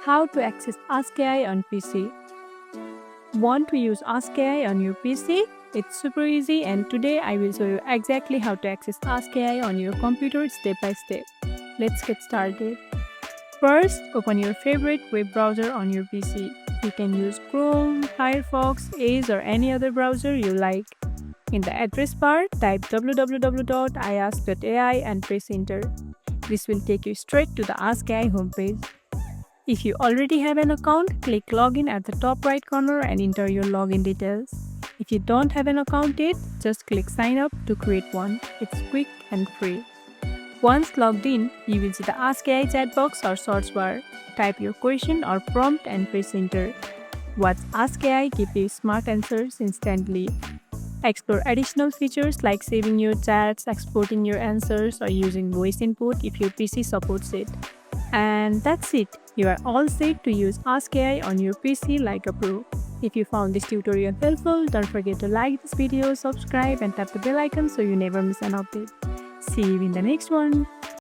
How to access Ask AI on PC. Want to use Ask AI on your PC? It's super easy, and today I will show you exactly how to access Ask AI on your computer step by step. Let's get started. First, open your favorite web browser on your PC. You can use Chrome, Firefox, Edge, or any other browser you like. In the address bar, type www.iask.ai and press enter. This will take you straight to the Ask AI homepage. If you already have an account, click Login at the top right corner and enter your login details. If you don't have an account yet, just click Sign Up to create one. It's quick and free. Once logged in, you will see the Ask AI chat box or search bar. Type your question or prompt and press enter. Watch Ask AI give you smart answers instantly. Explore additional features like saving your chats, exporting your answers, or using voice input if your PC supports it. And that's it. You are all set to use Ask AI on your PC like a pro. If you found this tutorial helpful, don't forget to like this video, subscribe, and tap the bell icon so you never miss an update. See you in the next one.